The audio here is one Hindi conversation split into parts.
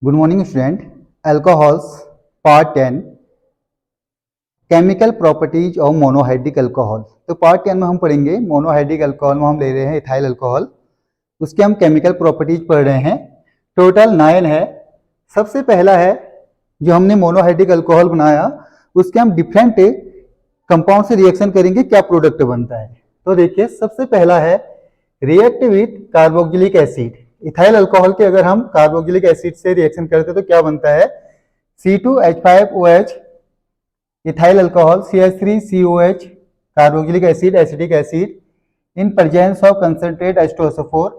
Good morning student. Alcohols part 10 chemical properties of monohydric alcohol. तो पार्ट 10 में हम पढ़ेंगे मोनोहाइड्रिक अल्कोहल में हम ले रहे हैं इथाइल अल्कोहल। उसके हम केमिकल प्रॉपर्टीज पढ़ रहे हैं। टोटल 9 है। सबसे पहला है जो हमने मोनोहाइड्रिक अल्कोहल बनाया उसके हम डिफरेंट कंपाउंड से रिएक्शन करेंगे, क्या प्रोडक्ट बनता है। तो देखिए सबसे पहला है react with carboxylic acid. Ethyl alcohol के अगर हम कार्बोक्सिलिक एसिड से रिएक्शन करते हैं तो क्या बनता है C2H5OH ethyl alcohol CH3COH carboxylic acid acetic acid in presence of concentrate H2SO4।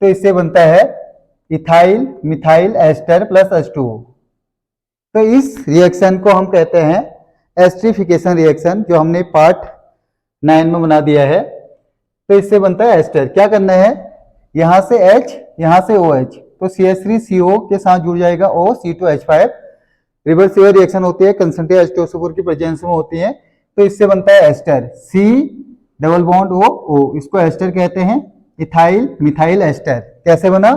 तो इससे बनता है ethyl methyl ester plus H2O। तो इस रिएक्शन को हम कहते हैं एस्टरिफिकेशन रिएक्शन, जो हमने पार्ट 9 में बना दिया है। तो इससे बनता है एस्टर। क्या करना है, यहां से H यहां से OH, तो CH3CO के साथ जुड़ जाएगा O C2H5। रिवर्सिबल रिएक्शन होती है, कंसंट्रेट H2SO4 की प्रेजेंस में होती है। तो इससे बनता है ester C double bond O, इसको एस्टर कहते हैं। इथाइल मिथाइल एस्टर कैसे बना,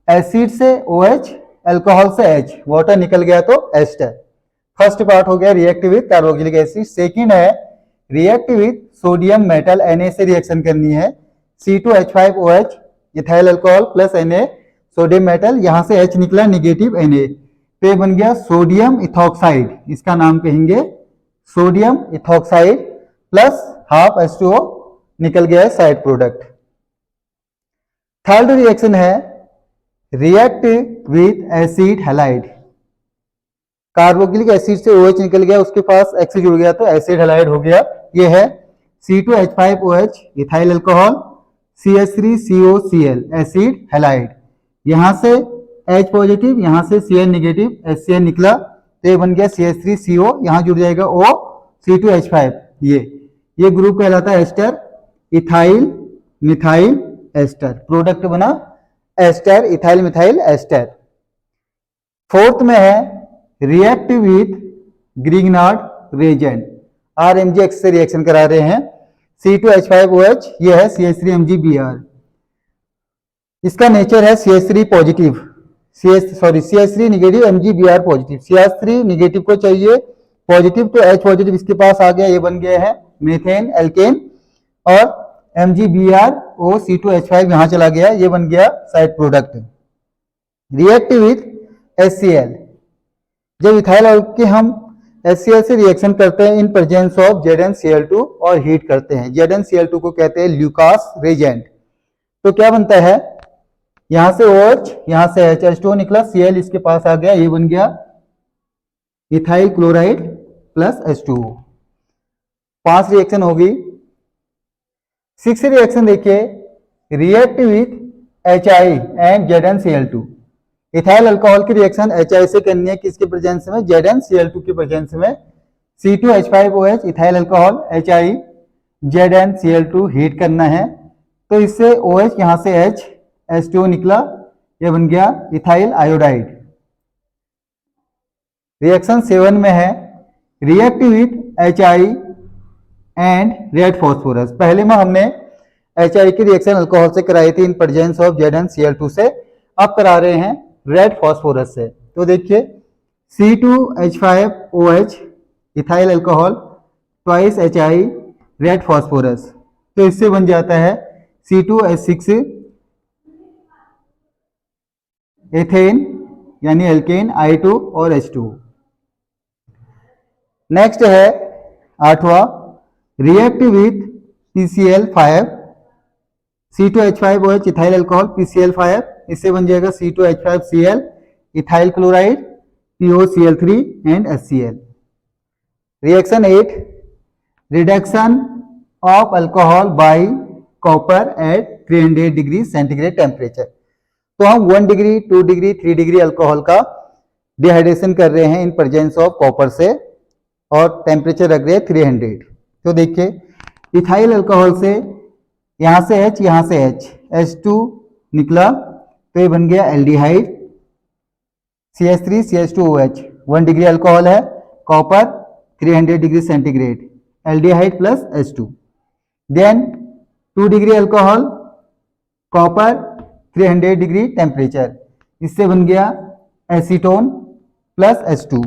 एसिड से OH अल्कोहल से H, वाटर निकल गया तो एस्टर। फर्स्ट पार्ट हो गया react with carboxylic acid. Second है react with sodium metal Na से रिएक्शन करनी है। C2H5OH ethyl alcohol plus Na sodium metal, यहां से H निकला नेगेटिव Na, तो ये बन गया सोडियम इथॉक्साइड। इसका नाम कहेंगे sodium ethoxide plus half H2O निकल गया है साइड प्रोडक्ट। थर्ड रिएक्शन है react with acid halide. Carboxylic acid से OH निकल गया, उसके पास X जुड़ गया तो एसिड हैलाइड हो गया। ये है C2H5OH ethyl alcohol CH3COCl acid halide. यहां से H पॉजिटिव यहां से Cl नेगेटिव, HCl निकला तो ये बन गया CH3CO, यहां जुड़ जाएगा O C2H5। ये ग्रुप कहलाता है ester. Ethyl methyl ester, product बना ester ethyl methyl ester. Fourth में है react with Grignard reagent. RMgX से रिएक्शन करा रहे हैं। C2H5OH ये है CH3MgBr। इसका नेचर है CH3 positive CH3 negative MgBr positive. CH3 negative को चाहिए पॉजिटिव, तो H पॉजिटिव इसके पास आ गया, ये बन गया है मीथेन एल्केन। और MgBr C2H5 यहां चला गया, ये बन गया side product. React with HCl। जब इथाइल के हम HCl से रिएक्शन करते हैं इन प्रेजेंस ऑफ ZnCl2 और हीट करते हैं, ZnCl2 को कहते हैं ल्यूकास रेजेंट। तो क्या बनता है, यहां से OH यहां से H2O निकला, Cl इसके पास आ गया, ये बन गया ethyl chloride plus H2O। 5 reaction होगी। 6 रिएक्शन देखिए react with HI and ZnCl2। Ethyl alcohol की रिएक्शन HI से करनी है, किसके प्रेजेंस में, ZnCl2 के प्रेजेंस में। C2H5OH ethyl alcohol HI ZnCl2 heat करना है, तो इससे OH यहां से H H2O निकला, ये बन गया इथाइल आयोडाइड। रिएक्शन 7 में है react with HI and red phosphorus. पहले में हमने HI की रिएक्शन अल्कोहल से कराई थी इन प्रेजेंस ऑफ ZnCl2 से, अब करा रहे हैं रेड फॉस्फोरस से। तो देखिए C2H5OH ethyl alcohol twice HI red phosphorus, तो इससे बन जाता है C2H6 एथेन यानी एल्केन I2 और H2। नेक्स्ट है 8वां react with PCl5। C2H5OH ethyl alcohol PCl5, इससे बन जाएगा C2H5Cl ethyl chloride POCl3 and HCl। Reaction 8 reduction of alcohol by copper at 300 degree centigrade temperature. तो हम 1 डिग्री 2 डिग्री 3 डिग्री अल्कोहल का डिहाइड्रेशन कर रहे हैं इन प्रेजेंस ऑफ कॉपर से, और टेम्परेचर रख रहे हैं 300। तो देखिए इथाइल अल्कोहल से यहां से H यहां से H2 निकला, तो ये बन गया aldehyde CH3 CH2OH। 1 degree alcohol है, copper 300 degree centigrade, aldehyde plus H2। Then 2 degree alcohol, copper 300 degree temperature, इससे बन गया acetone plus H2।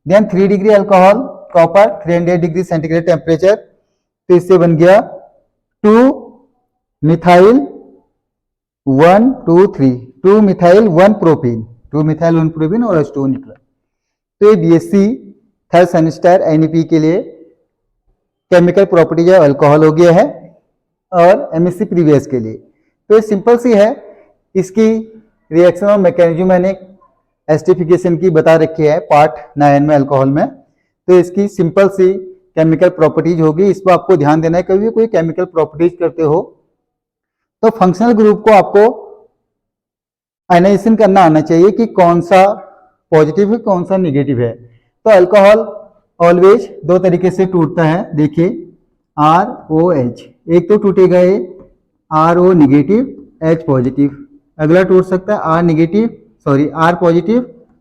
Then 3 degree alcohol copper 300 degree centigrade temperature, तो इससे बन गया 2 methyl 1 2 3 2 methyl 1 propene, 2 methyl 1 propene और H2 निकला। तो ये BSc थर्ड सेमेस्टर NEP के लिए केमिकल प्रॉपर्टीज ऑफ अल्कोहल हो गया है, और MSc प्रीवियस के लिए तो ये सिंपल सी है। इसकी रिएक्शन और मैकेनिज्म मैंने एस्टिफिकेशन की बता रखी है पार्ट 9 में अल्कोहल में। तो इसकी सिंपल सी केमिकल प्रॉपर्टीज होगी, इस पर आपको ध्यान देना है। कभी भी कोई केमिकल प्रॉपर्टीज करते हो तो फंक्शनल ग्रुप को आपको आयनाइजेशन करना आना चाहिए कि कौन सा पॉजिटिव है कौन सा निगेटिव है। तो अल्कोहल ऑलवेज दो तरीके से टूटता है, देखिए ROH, एक तो टूटेगा ये RO निगेटिव H पॉजिटिव, अगला टूट सकता है R पॉजिटिव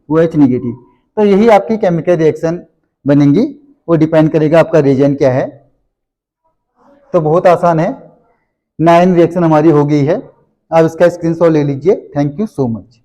OH निगेटिव। तो यही आपकी केमिकल रिएक्शन बनेंगी, वो डिपेंड करेगा आपका रीजन क्या है। तो बहुत आसान है, 9 रिएक्शन हमारी हो गई है। आप इसका स्क्रीनशॉट ले लीजिए। Thank you so much.